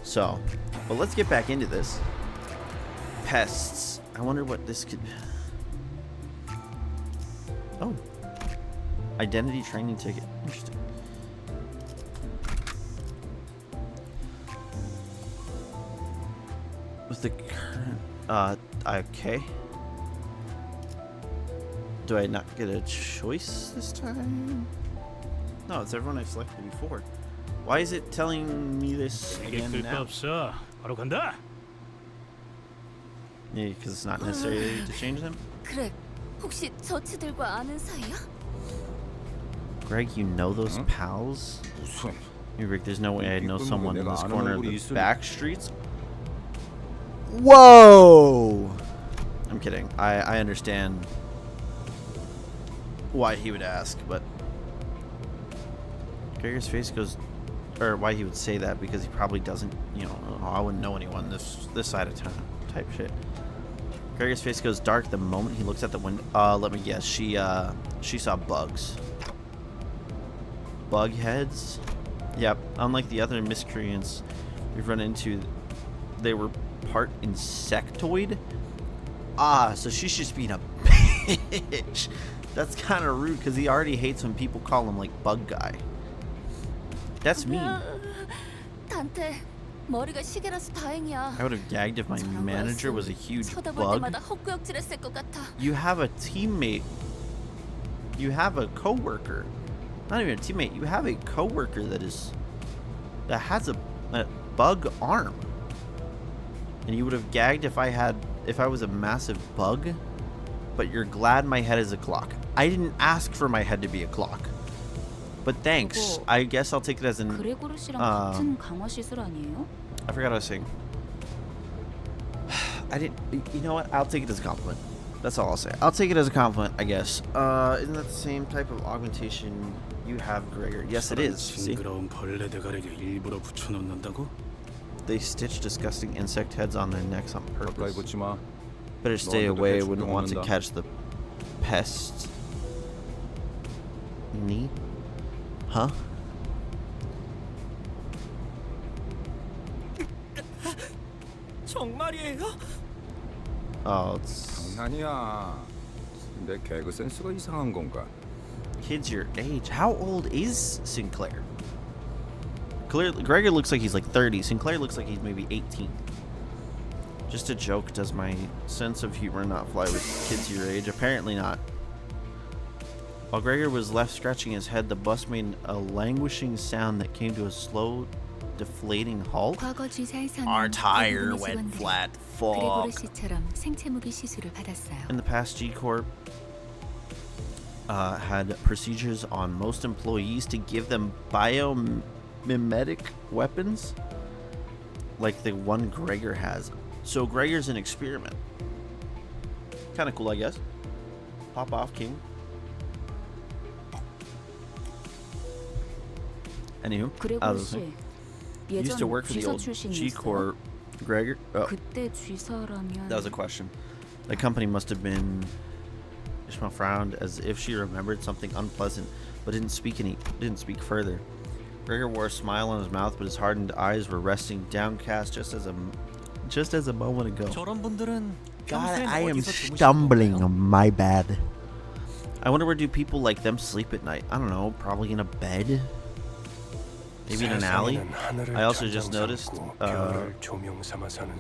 So, but let's get back into this. Pests. I wonder what this could... Oh. Identity training ticket. Interesting. With the current... okay. Do I not get a choice this time? No, it's everyone I've selected before. Why is it telling me this again now? Yeah, because it's not necessary to change them. 그래, 혹시 저치들과 아는 사이야? Greg, you know those pals? Hey, Rick, there's no way I know someone in this corner of the back streets. Whoa! I'm kidding. I understand why he would ask, but Gregor's face goes, or why he would say that, because he probably doesn't, you know, oh, I wouldn't know anyone this side of town type shit. Gregor's face goes dark the moment he looks at the window. Let me guess. She saw bugs. Bug heads? Yep. Unlike the other miscreants we've run into, they were part insectoid. So she's just being a bitch. That's kind of rude because he already hates when people call him like bug guy. That's mean. 단테, 머리가 시계라서 다행이야. I would have gagged if my manager was a huge 쳐다볼 bug. 때마다 헛구역질했을 것 같아. You have a teammate. You have a coworker. Not even a teammate. You have a coworker that has a bug arm. And you would have gagged if I was a massive bug. But you're glad my head is a clock. I didn't ask for my head to be a clock. But thanks. I guess I'll take it as an 같은 강화 시술 아니에요? I forgot what I was saying. I didn't. You know what? I'll take it as a compliment. That's all I'll say. I'll take it as a compliment, I guess. Isn't that the same type of augmentation you have, Gregor? Yes, it is. See? They stitch disgusting insect heads on their necks on purpose. Better stay away. Wouldn't want to catch the pest. Knee? Huh? 정말이에요? Oh, it's 장난이야. 내 개그 센스가 이상한 건가? kids your age. How old is Sinclair? Clearly, Gregor looks like he's like 30. Sinclair looks like he's maybe 18. Just a joke. Does my sense of humor not fly with kids your age? Apparently not. While Gregor was left scratching his head, the bus made a languishing sound that came to a slow, deflating halt. Our tire went flat. Fuck. In the past, G-Corp had procedures on most employees to give them biomimetic weapons, like the one Gregor has. So Gregor's an experiment. Kind of cool, I guess. Pop off, King. Anywho, used to work for the old G-Corp. Gregor? Oh, that was a question. The company must have been... Ishmael frowned as if she remembered something unpleasant, but didn't speak further. Gregor wore a smile on his mouth, but his hardened eyes were resting downcast just as a moment ago. God, I am stumbling. My bad. I wonder where do people like them sleep at night? I don't know, probably in a bed? Maybe in an alley? I also just noticed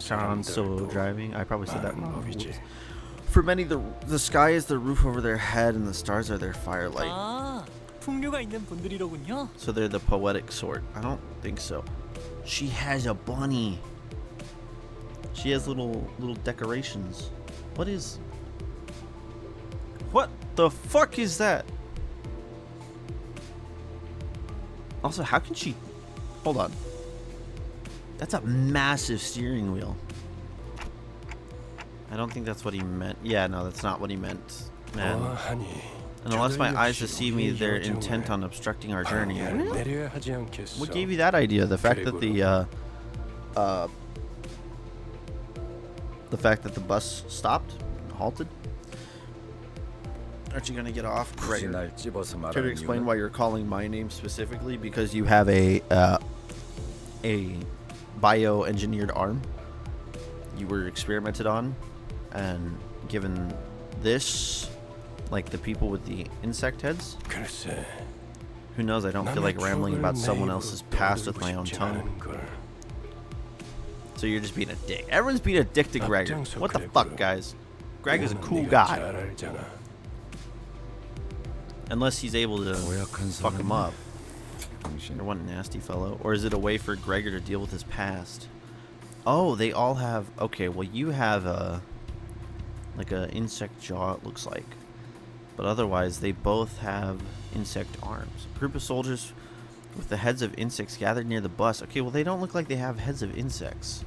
Chanso driving. I probably said that wrong. For many, the sky is the roof over their head and the stars are their firelight. So they're the poetic sort. I don't think so. She has a bunny. She has little decorations. What the fuck is that? Also, how can she... Hold on. That's a massive steering wheel. I don't think that's what he meant. Yeah, no, that's not what he meant. Man. And unless my eyes deceive me, they're intent on obstructing our journey. Really? What gave you that idea? The fact that the bus stopped? halted. Aren't you gonna get off? 굳이 날 찝어서 Care to 말하는 explain 이유는? why you're calling my name specifically? Because you have a bioengineered arm you were experimented on, and given this, like the people with the insect heads. 글쎄, Who knows? I don't feel like 남의 rambling 추억을 about 내 someone 입으로 else's past with 떠올리고 my own 싶진 tongue. 않은 걸. So you're just being a dick. Everyone's being a dick to Gregor. 앞장서 What the 그래, fuck, 그럼. guys? Greg is a 그거는 cool 네가 guy. 잘 알잖아. Unless he's able to 고약한 fuck him 사람은 up. 당신 Or one nasty fellow. Or is it a way for Gregor to deal with his past? Oh, they all have... Okay, well you have a... like a insect jaw, it looks like. But otherwise, they both have insect arms. A group of soldiers with the heads of insects gathered near the bus. Okay, well they don't look like they have heads of insects.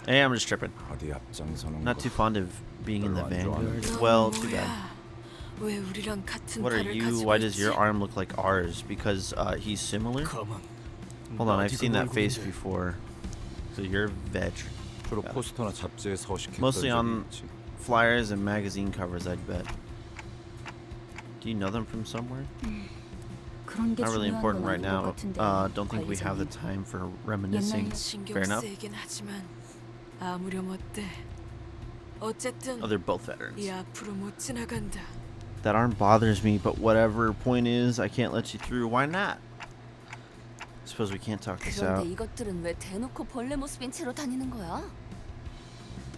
Hey, I'm just tripping. 어디 앞장서는 Not 거. too fond of being in the 별로 안 좋아하는 vanguard. Well, too bad. 왜 우리랑 같은 What are 발을 you? 가지고 Why does 있지? your arm look like ours? Because he's similar? 가만. Hold on, I've 어디가 seen that 놀고 face 있는데. before. So you're veg. 주로 포스터나 잡지에 서식했던 Mostly 적이 on 있지. flyers and magazine covers, I'd bet. Do you know them from somewhere? 그런 게 Not really 중요한 important 건 right 아닌 것 now. 같은데, Don't think we have the 관리자님. time for reminiscing. Fair 신경 enough. 쓰이긴 하지만 아무렴 어때? 어쨌든 Oh, they're both 이 veterans. 앞으로 못 지나간다. That arm bothers me, but whatever point is, I can't let you through. Why not? Suppose we can't talk this 그런데 out. 이것들은 왜 대놓고 벌레 모습인 채로 다니는 거야?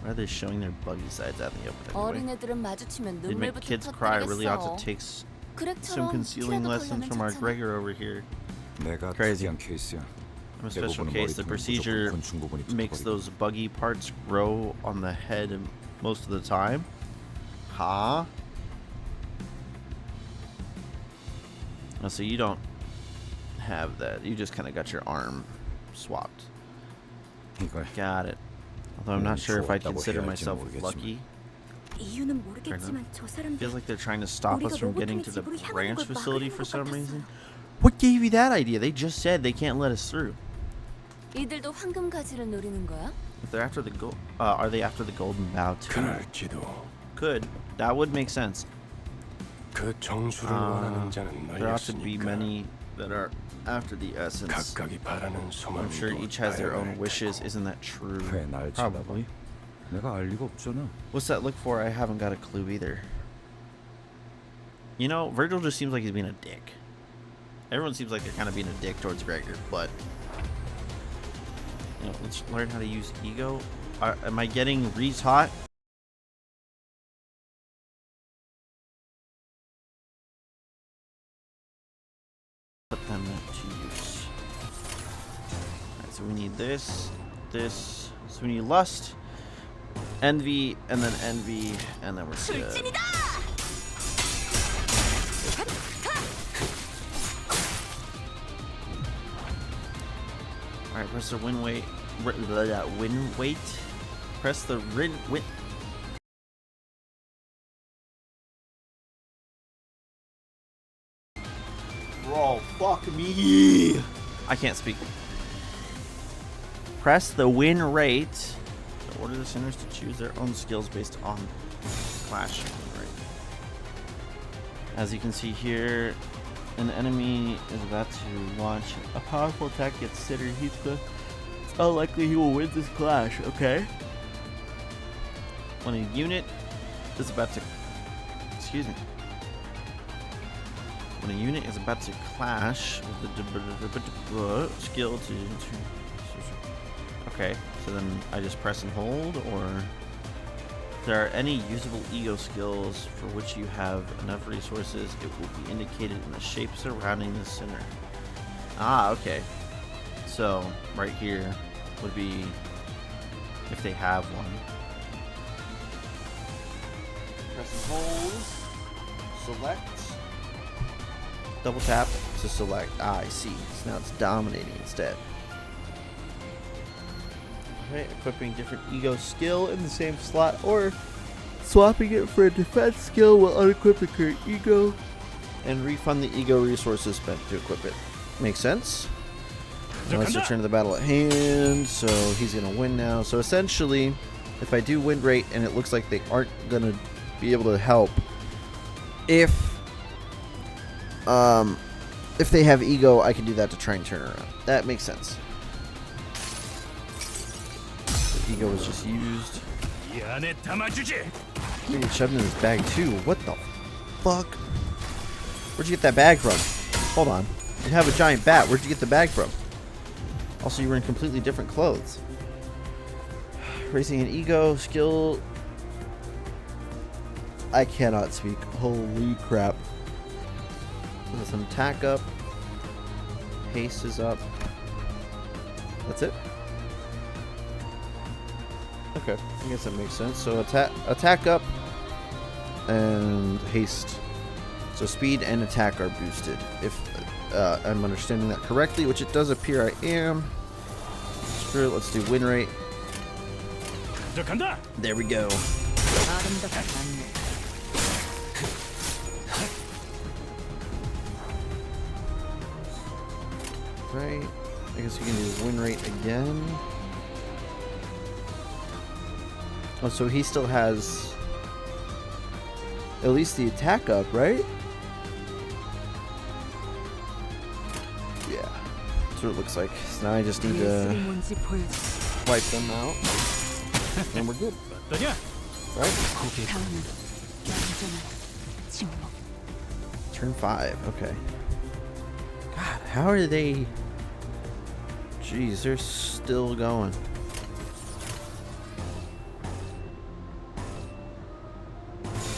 Why are they showing their buggy sides out in the open anyway? 어린애들은 마주치면 They make 눈물부터 kids cry. Really ought to 터뜨리겠어. take some 그렉처럼 concealing 키라도 lessons 걸려면 from our 좋잖아. Gregor over here. 내가 Crazy. 특이한 케이스야. I'm a special 대부분은 case. The 머리통은 procedure 무조건 곤충 부분이 makes 붙어버리고. those buggy parts grow on the head most of the time. Huh? Oh, so you don't have that. You just kind of got your arm swapped. 이걸 Got it. Although I'm not sure if I'd 좋았다고 consider 해야 myself 할지는 모르겠지만. lucky. 이유는 모르겠지만 저 사람들 Feels like they're trying to stop us 우리가 from getting 로보토미 to the 집으로 향하는 branch 걸 facility 막으려는 for 것 some 같았어요. reason. What gave you that idea? They just said they can't let us through. 이들도 황금 가지를 노리는 거야? If they're after the are they after the Golden Bough too? 그럴지도. Could. That would make sense. 그 정수를 원하는 자는 There ought to be 너희였으니까. many that are after the essence. 각각이 바라는 I'm 소망도 sure each has their own 다양할 wishes. 테고. Isn't that true? 왜 날 Probably. 쳐다봐? 내가 알 리가 없잖아. What's that look for? I haven't got a clue either. You know, Virgil just seems like he's being a dick. Everyone seems like they're kind of being a dick towards Gregor, but you know, let's learn how to use E.G.O. Am I getting retaught? Put them to use. Alright, so we need this, this. So we need lust, envy, and then envy, and then we're good. Alright, press the win weight. Win weight. Press the win. Bro, fuck me. I can't speak. Press the win rate to order the sinners to choose their own skills based on clash win rate. As you can see here, an enemy is about to launch a powerful attack against Sitter Heathcliff. It's unlikely he will win this clash, okay? When a unit is about to... Excuse me. When a unit is about to clash with the skill to... Okay, so then I just press and hold, or... If there are any usable E.G.O skills for which you have enough resources, it will be indicated in the shape surrounding the center. Ah, okay. So, right here would be if they have one. Press and hold. Select. Double tap to select. Ah, I see. So now it's dominating instead. Alright, equipping different E.G.O skill in the same slot, or swapping it for a defense skill will unequip the current E.G.O and refund the E.G.O resources spent to equip it. Makes sense. Now let's return to the battle at hand. So he's gonna win now. So essentially, if I do wind rate and it looks like they aren't gonna be able to help, if they have E.G.O, I can do that to try and turn around. That makes sense. So E.G.O was just used. He get shoved in his bag too. What the fuck? Where'd you get that bag from? Hold on. You have a giant bat. Where'd you get the bag from? Also, you were in completely different clothes. Racing an E.G.O skill. I cannot speak. Holy crap. There's some attack up. Haste is up. That's it. Okay, I guess that makes sense. So attack up and haste. So speed and attack are boosted. If I'm understanding that correctly, which it does appear I am. Screw it, let's do win rate. There we go. Right. I guess we can do win rate again. Oh, so he still has at least the attack up, right? Yeah. That's what it looks like. So now I just need to wipe them out. And we're good. Right? Turn 5. Okay. God, how are they... Jeez, they're still going.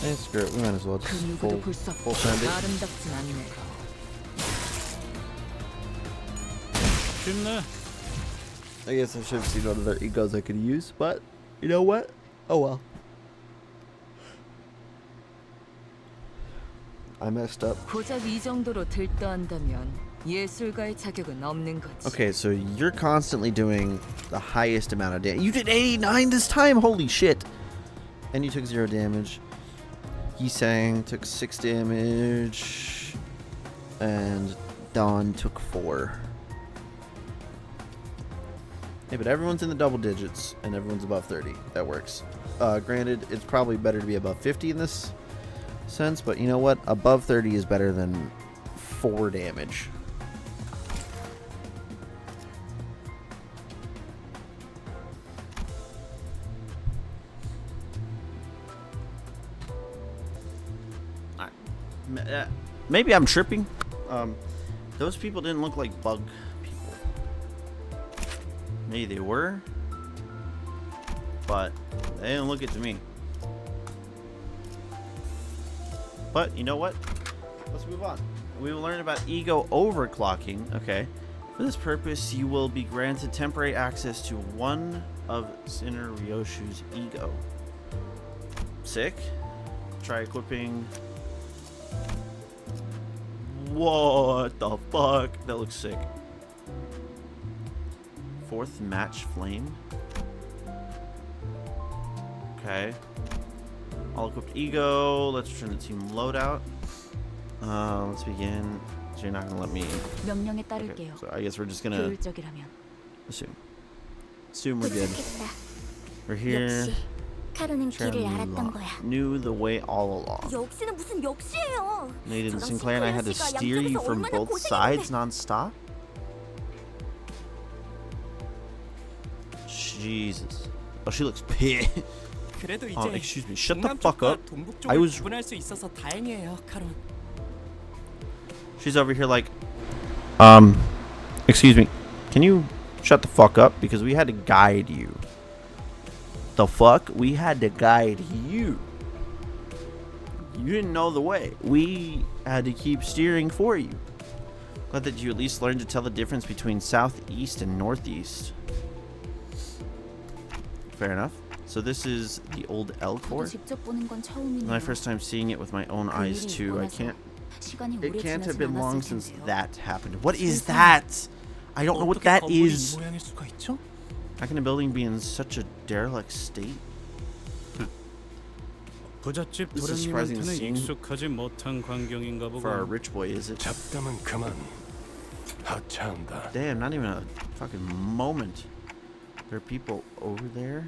Eh, screw it. We might as well just full send it. I guess I should have seen what other E.G.Os I could use, but you know what? Oh well. I messed up. Okay, so you're constantly doing the highest amount of damage. You did 89 this time? Holy shit. And you took 0 damage. Yisang took 6 damage. And Dawn took 4. Hey, but everyone's in the double digits, and everyone's above 30. That works. Granted, it's probably better to be above 50 in this sense, but you know what? Above 30 is better than 4 damage. Maybe I'm tripping. Those people didn't look like bug people. Maybe they were, but they didn't look it to me. But you know what? Let's move on. We will learn about E.G.O overclocking. Okay. For this purpose, you will be granted temporary access to one of Sinner Ryoshu's E.G.O. Sick. Try equipping. What the fuck? That looks sick. 4th match flame. Okay. All equipped E.G.O. Let's turn the team loadout. Let's begin. So you're not gonna let me. Okay, so I guess we're just gonna assume. Assume we're good. We're here. Knew the way all along. Nathan Sinclair and I had to steer you from both sides non-stop? Jesus. Oh, she looks pissed. Excuse me. Shut the fuck up. I was... She's over here like... Excuse me. Can you shut the fuck up? Because we had to guide you. The fuck? We had to guide you. You didn't know the way. We had to keep steering for you. Glad that you at least learned to tell the difference between southeast and northeast. Fair enough. So this is the old L core. My first time seeing it with my own eyes too. It can't have been long since that happened. What is that? I don't know what that is. How can a building be in such a derelict state? This is surprising to see for our rich boy, is it? Damn, not even a fucking moment. There are people over there.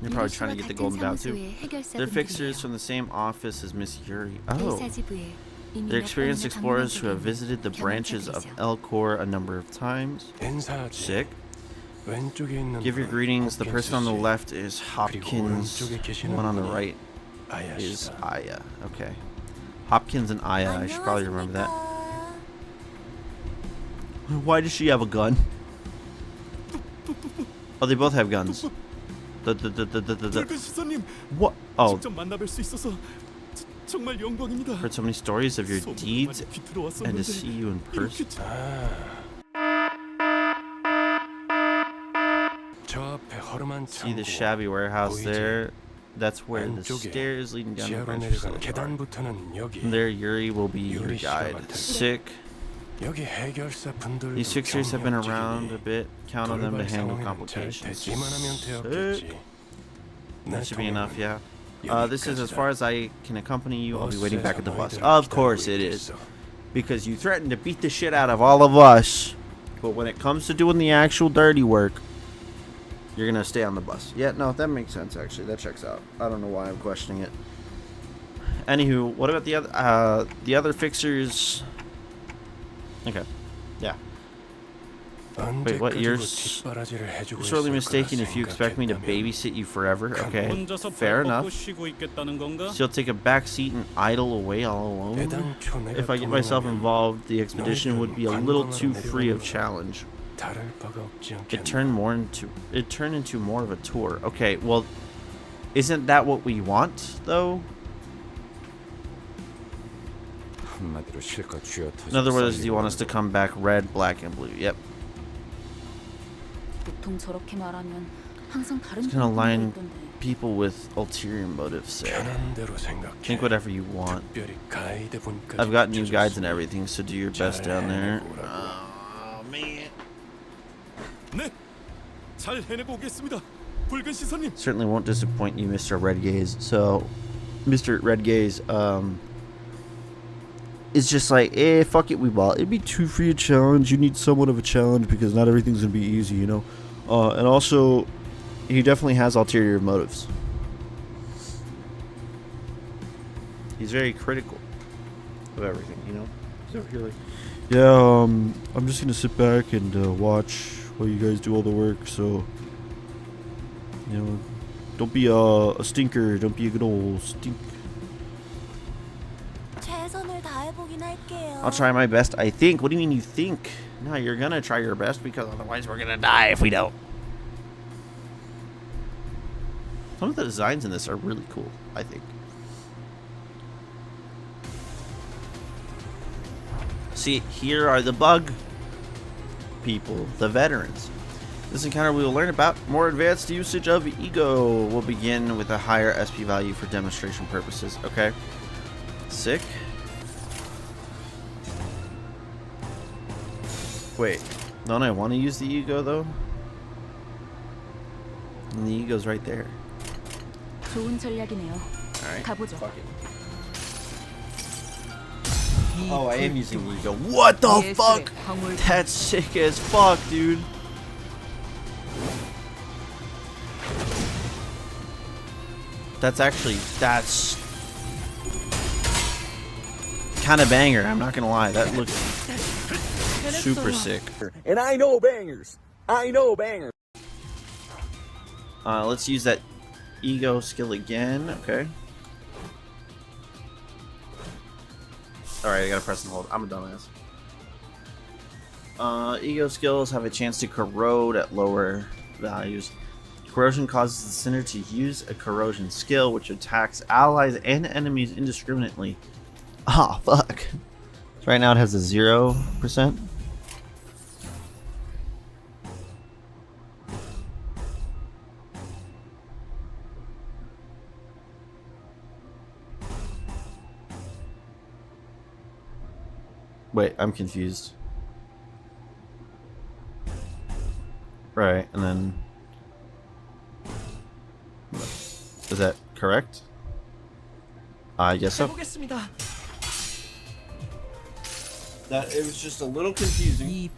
You're probably trying to get the Golden Bough too. They're fixers from the same office as Miss Yuri. Oh. They're experienced explorers who have visited the branches of E.G.O a number of times. Sick. Give your greetings. The person on the left is Hopkins. The one on the right is Aya. Okay. Hopkins and Aya. I should probably remember that. Why does she have a gun? Oh, they both have guns. What? Oh. Heard so many stories of your deeds and to see you in person. See the shabby warehouse there? That's where the stairs leading down the branch facility are. From there, Yuri will be your guide. Sick. These fixers have been around a bit. Count on them to handle complications. Sick. That should be enough, yeah. This is as far as I can accompany you. I'll be waiting back at the bus. Of course it is. Because you threatened to beat the shit out of all of us. But when it comes to doing the actual dirty work, you're going to stay on the bus. Yeah, no, that makes sense, actually. That checks out. I don't know why I'm questioning it. Anywho, what about the other fixers? Okay. Yeah. Wait, what? You're sorely mistaken if you expect me to babysit you forever. Okay, fair enough. So you'll take a back seat and idle away all alone? If I get myself involved, the expedition would be a little too free of challenge. It turned into more of a tour. Okay, well, isn't that what we want, though? In other words, do you want us to come back red, black, and blue? Yep. It's gonna line people with ulterior motives, say. Think whatever you want. I've got new guides and everything, so do your best down there. Oh, man. Certainly won't disappoint you, Mr. Red Gaze. So, Mr. Red Gaze, it's just like, fuck it, we ball. It'd be too free a challenge. You need somewhat of a challenge because not everything's gonna be easy, you know. And also, he definitely has ulterior motives. He's very critical of everything, you know. So you're like, yeah, I'm just gonna sit back and watch while you guys do all the work. So, you know, don't be a stinker. Don't be a good old stink. I'll try my best, I think. What do you mean you think? No, you're gonna try your best because otherwise we're gonna die if we don't. Some of the designs in this are really cool, I think. See, here are the bug people, the veterans. This encounter we will learn about more advanced usage of E.G.O. We'll begin with a higher SP value for demonstration purposes. Okay. Sick. Wait, don't I want to use the E.G.O though? And the E.G.O's right there. Alright, fuck it. Oh, I am using the E.G.O. What the fuck? That's sick as fuck, dude. That's kind of banger, I'm not gonna lie. That looks super sick. And I know bangers. Let's use that E.G.O skill again. Okay. Alright, I gotta press and hold. I'm a dumbass. E.G.O skills have a chance to corrode at lower values. Corrosion causes the center to use a corrosion skill, which attacks allies and enemies indiscriminately. Ah, fuck. So right now it has a 0%. Wait, I'm confused. Right, and then... Is that correct? I guess so. That it was just a little confusing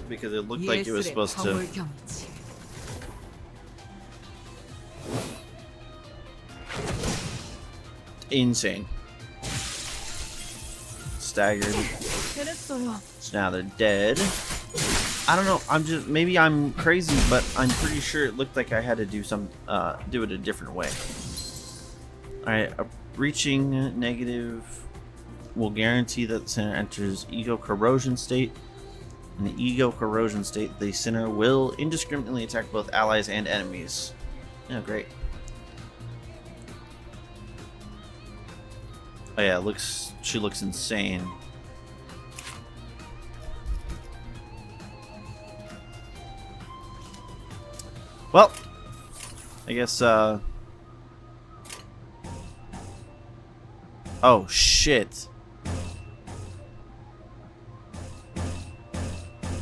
because it looked like it was supposed to Insane. Staggered. So now they're dead. I don't know. Maybe I'm crazy, but I'm pretty sure it looked like I had to do it a different way. All right, reaching negative will guarantee that the center enters E.G.O corrosion state. In the E.G.O corrosion state, the center will indiscriminately attack both allies and enemies. Yeah, great. Oh yeah, she looks insane. Well, I guess, oh, shit.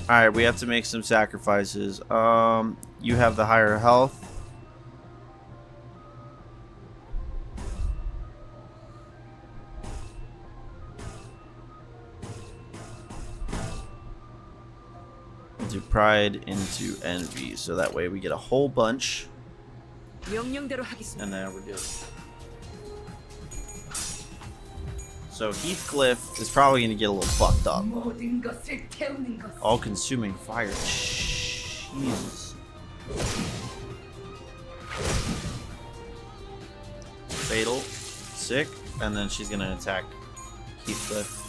Alright, we have to make some sacrifices. You have the higher health. Into pride, into envy, so that way we get a whole bunch, and then we're good. So Heathcliff is probably gonna get a little fucked up. All-consuming fire. Jesus. Fatal, sick, and then she's gonna attack Heathcliff.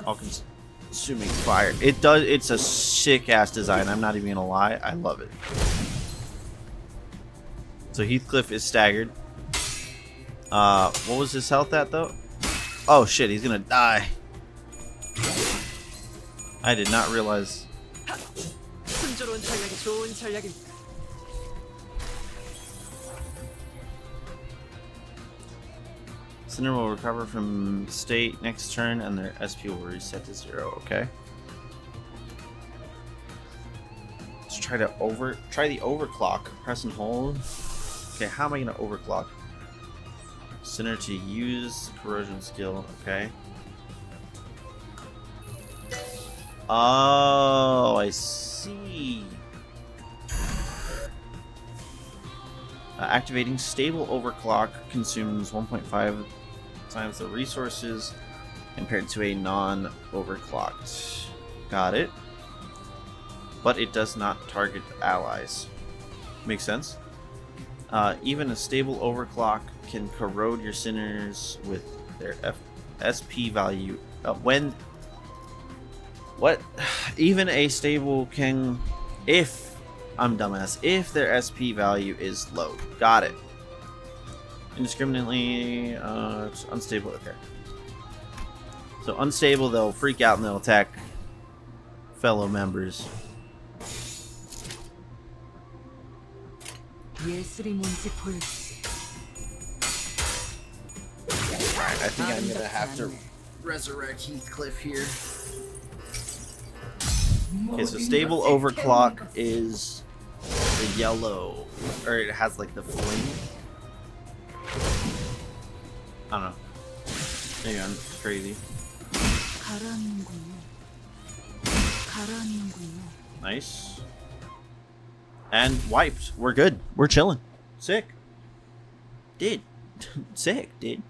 All-consuming fire. It's a sick-ass design. I'm not even gonna lie. I love it. So Heathcliff is staggered. What was his health at though? Oh shit, he's gonna die. I did not realize. Cinder will recover from state next turn and their SP will reset to 0, okay? Let's try the overclock. Press and hold. Okay, how am I gonna overclock? Center to use corrosion skill, okay. Oh, I see. Activating stable overclock consumes 1.5 times the resources compared to a non-overclocked. Got it. But it does not target allies. Makes sense. Even a stable overclock can corrode your centers with their SP value. Even a stable can, if their SP value is low. Got it. Indiscriminately, it's unstable. Okay. So unstable, they'll freak out and they'll attack fellow members. Alright, I think I'm gonna have to resurrect Heathcliff here. Okay, so stable overclock is the yellow, or it has like the flame. I don't know. Maybe I'm crazy. Nice. And wiped. We're good. We're chilling. Sick. Dude. Sick, dude.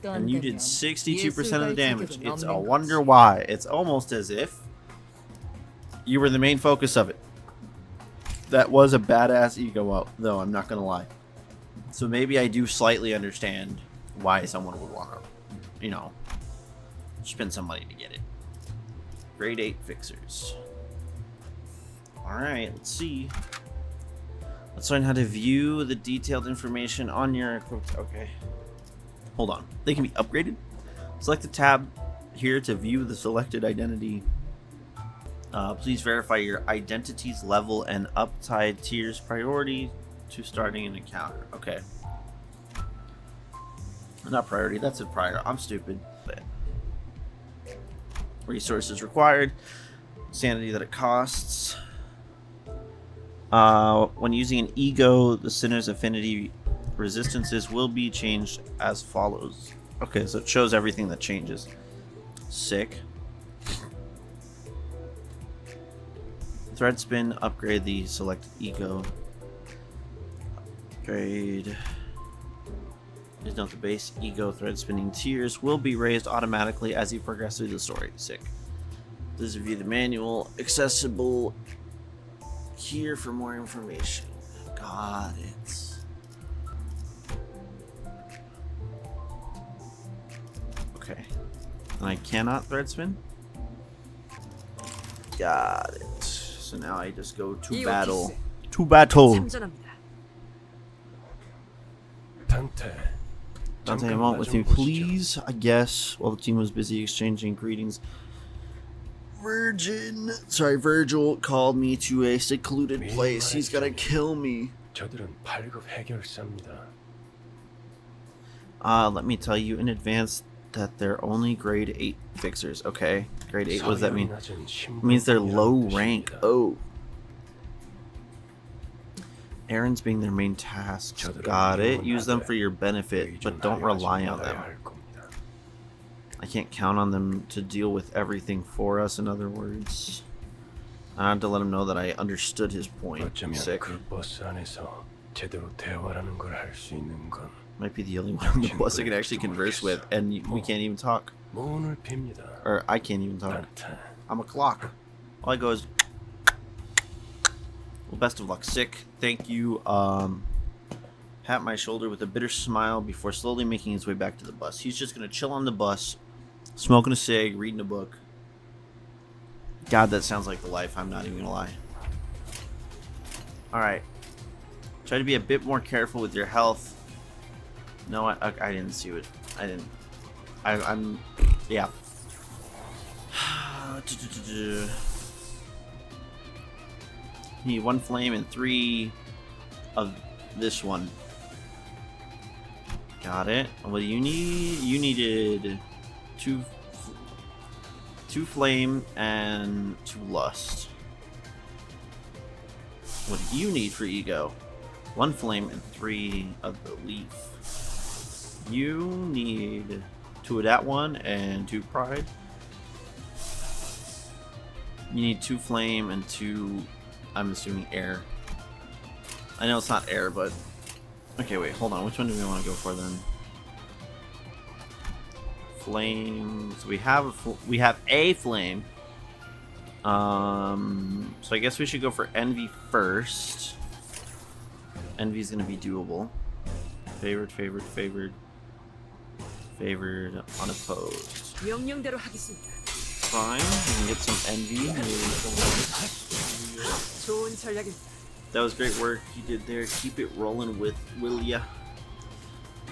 And you did 62% of the damage. It's a wonder why. It's almost as if you were the main focus of it. That was a badass E.G.O, though, I'm not gonna lie. So maybe I do slightly understand why someone would want to, you know, spend some money to get it. Grade 8 fixers. Alright, let's see. Let's learn how to view the detailed information on your equipment. Okay. Hold on. They can be upgraded. Select the tab here to view the selected identity. Please verify your identity's level and uptide tiers priority to starting an encounter. Okay. Not priority, that's a prior. I'm stupid. Resources required. Sanity that it costs. When using an E.G.O, the center's affinity resistances will be changed as follows. Okay, so it shows everything that changes. Sick. Thread spin, upgrade the selected E.G.O. Upgrade. Please note the base E.G.O thread spinning tiers will be raised automatically as you progress through the story. Sick. Please review the manual accessible here for more information. Got it. Okay. And I cannot thread spin? Got it. So now I just go to battle. To battle! Dante, Dante, I'm on with you, please. I guess while the team was busy exchanging greetings, Virgil called me to a secluded place. He's gonna kill me. 저들은 8급 해결사입니다. Let me tell you in advance that they're only grade 8 fixers. Okay, grade 8. What does that mean? It means they're low rank. Oh. Errands being their main task. Got it. Use them for your benefit, but don't rely on them. I can't count on them to deal with everything for us, in other words. I had to let him know that I understood his point. Sick. Might be the only one on the bus I can actually converse with, and we can't even talk. Or I can't even talk. I'm a clock. All I go is... Well, best of luck. Sick. Thank you. Pat my shoulder with a bitter smile before slowly making his way back to the bus. He's just going to chill on the bus, smoking a cig, reading a book. God, that sounds like the life. I'm not even going to lie. Alright. Try to be a bit more careful with your health. No, I didn't see it. I didn't. I'm... Yeah. You need 1 flame and 3 of this one. Got it. What do you need? You needed 2 flame and 2 lust. What do you need for E.G.O? 1 flame and 3 of the leaf. You need 2 of that one and 2 pride. You need 2 flame and 2, I'm assuming, air. I know it's not air, but... Okay, wait, hold on. Which one do we want to go for then? Flame. So we have a flame. So I guess we should go for envy first. Envy's gonna be doable. Favored, favored, favored. Favored, unopposed. Fine, we can get some envy. That was great work you did there. Keep it rolling with will ya?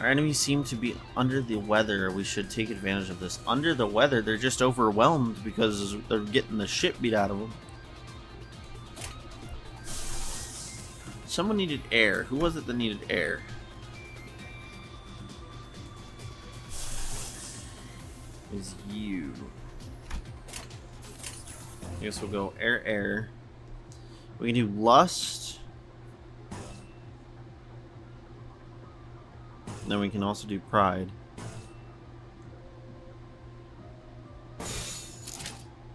Our enemies seem to be under the weather. We should take advantage of this. Under the weather? They're just overwhelmed because they're getting the shit beat out of them. Someone needed air. Who was it that needed air? It was you. I guess we'll go air, air. We can do lust. Then we can also do pride.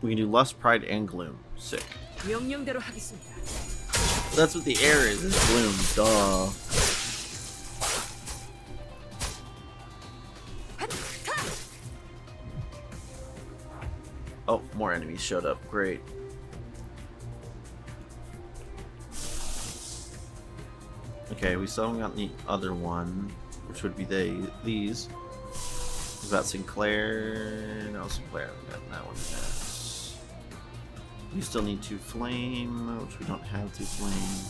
We can do lust, pride, and gloom. Sick. That's what the air is gloom. Duh. Oh, more enemies showed up. Great. Okay, we still haven't gotten the other one, which would be these. We've got Sinclair. No, Sinclair. We got that one. Yes. We still need 2 flame, which we don't have 2 flame.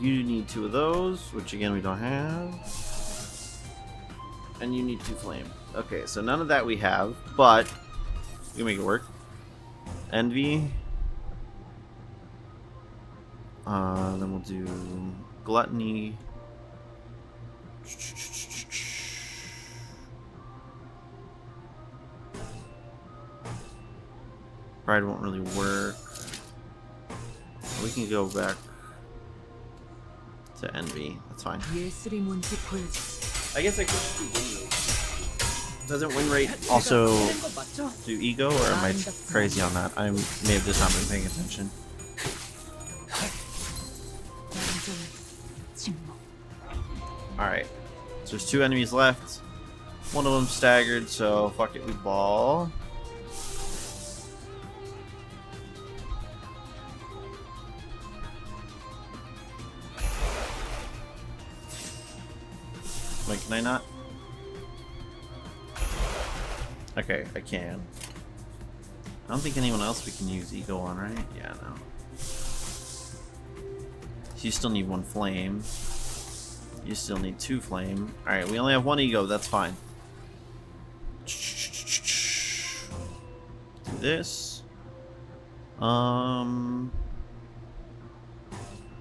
You need 2 of those, which again we don't have. And you need 2 flame. Okay, so none of that we have, but we can make it work. Envy. Then we'll do gluttony. Pride won't really work. We can go back to envy. That's fine. I guess I could just do windows. Doesn't win rate also do E.G.O, or am I crazy on that? I may have just not been paying attention. Alright. So there's 2 enemies left. One of them staggered, so fuck it, we ball. Wait, can I not? Okay, I can. I don't think anyone else we can use E.G.O on, right? Yeah, no. So you still need 1 flame. You still need 2 flame. Alright, we only have 1 E.G.O, that's fine. Do this.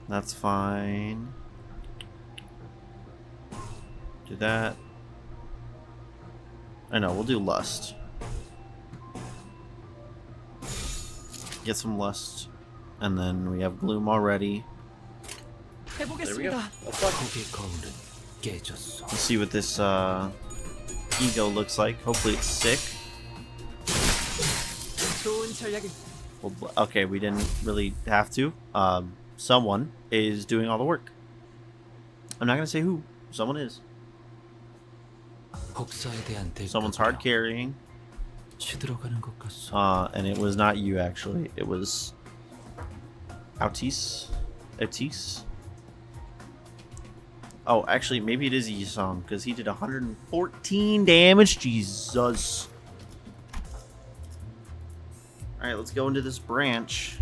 That's fine. Do that. I know, we'll do lust. Get some lust. And then we have gloom already. There we go. Let's see what this E.G.O looks like. Hopefully it's sick. Well, okay, we didn't really have to. Someone is doing all the work. I'm not gonna say who. Someone is. Someone's hard carrying. And it was not you, actually. It was Autis. Oh, actually, maybe it is Yisong, because he did 114 damage. Jesus. Alright, let's go into this branch.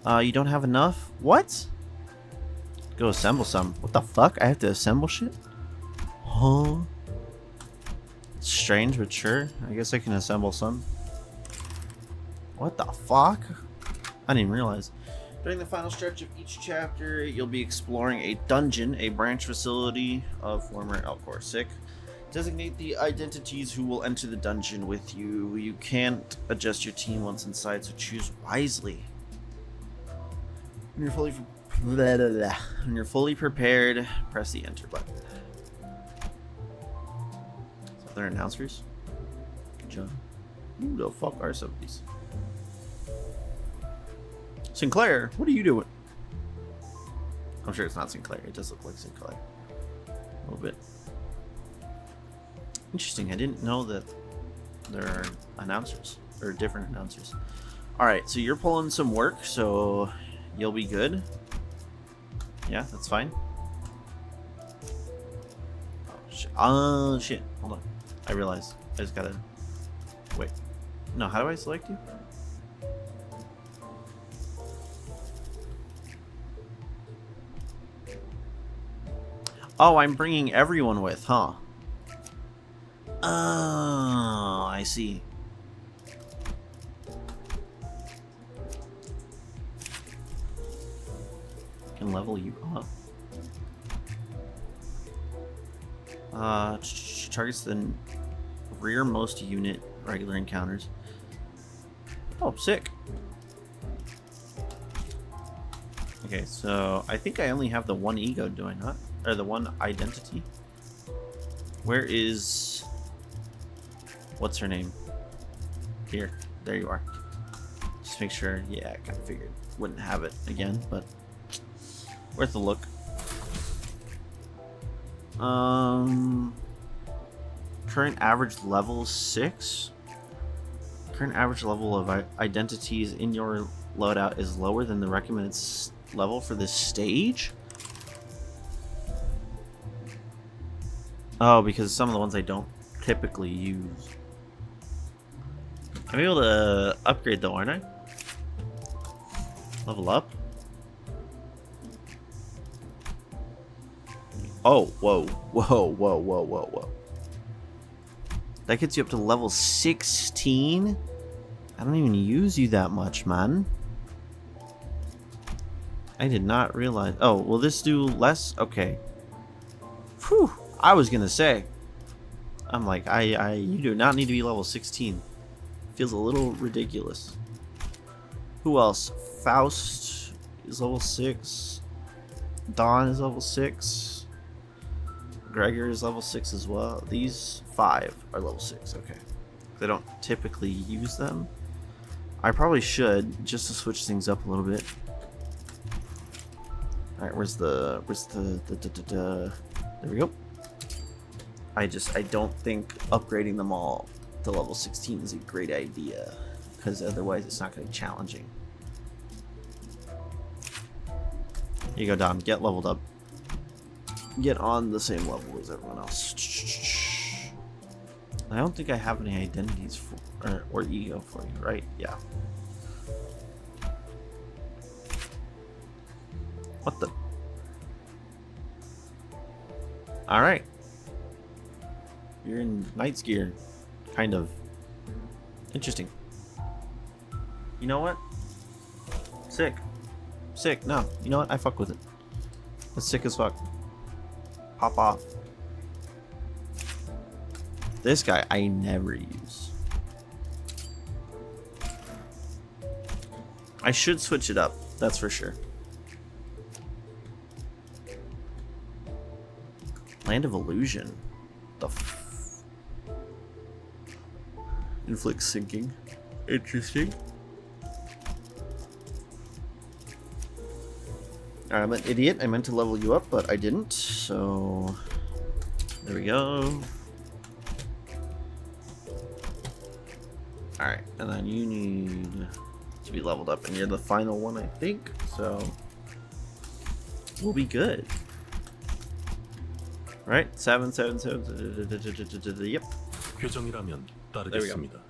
You don't have enough? What? Go assemble some. What the fuck? I have to assemble shit? Huh? Strange, but sure. I guess I can assemble some. What the fuck? I didn't even realize. During the final stretch of each chapter, you'll be exploring a dungeon, a branch facility of former Elcor. Sick. Designate the identities who will enter the dungeon with you. You can't adjust your team once inside, so choose wisely. When you're fully prepared, press the enter button. Are there announcers? John. Who the fuck are some of these? Sinclair, what are you doing? I'm sure it's not Sinclair. It does look like Sinclair. A little bit. Interesting. I didn't know that there are announcers. Or different announcers. Alright, so you're pulling some work, so you'll be good. Yeah, that's fine. Oh, shit. Hold on. I realized. I just gotta... Wait. No, how do I select you? Oh, I'm bringing everyone with, huh? Oh, I see. Can level you up. Targets the rearmost unit regular encounters. Oh, sick. Okay, so I think I only have the 1 E.G.O, do I not? Or the 1 identity? Where is... What's her name? Here. There you are. Just make sure. Yeah, I kind of figured. Wouldn't have it again, but... Worth a look. Current average level 6. Current average level of identities in your loadout is lower than the recommended level for this stage. Oh, because some of the ones I don't typically use. I'm able to upgrade though, aren't I? Level up. Oh, whoa, whoa, whoa, whoa, whoa, whoa. That gets you up to level 16? I don't even use you that much, man. I did not realize. Oh, will this do less? Okay. Whew. I was gonna say. I'm like, you do not need to be level 16. Feels a little ridiculous. Who else? Faust is level 6. Dawn is level 6. Gregor is level 6 as well. These 5 are level 6. Okay. They don't typically use them. I probably should, just to switch things up a little bit. Alright, where's the there we go. I don't think upgrading them all to level 16 is a great idea, because otherwise it's not going to be challenging. Here you go, Dom. Get leveled up. Get on the same level as everyone else. I don't think I have any identities for, or E.G.O for you, right? Yeah. What the? Alright. You're in Knight's gear. Kind of. Interesting. You know what? Sick. Sick. No. You know what? I fuck with it. It's sick as fuck. Pop off. This guy I never use. I should switch it up. That's for sure. Land of Illusion. The f inflict sinking. Interesting. I'm an idiot. I meant to level you up, but I didn't. So there we go. Alright, and then you need to be leveled up, and you're the final one, I think. So we'll be good. Right? 7, 7, 7. Yep. 규정이라면 There we go. 따르겠습니다.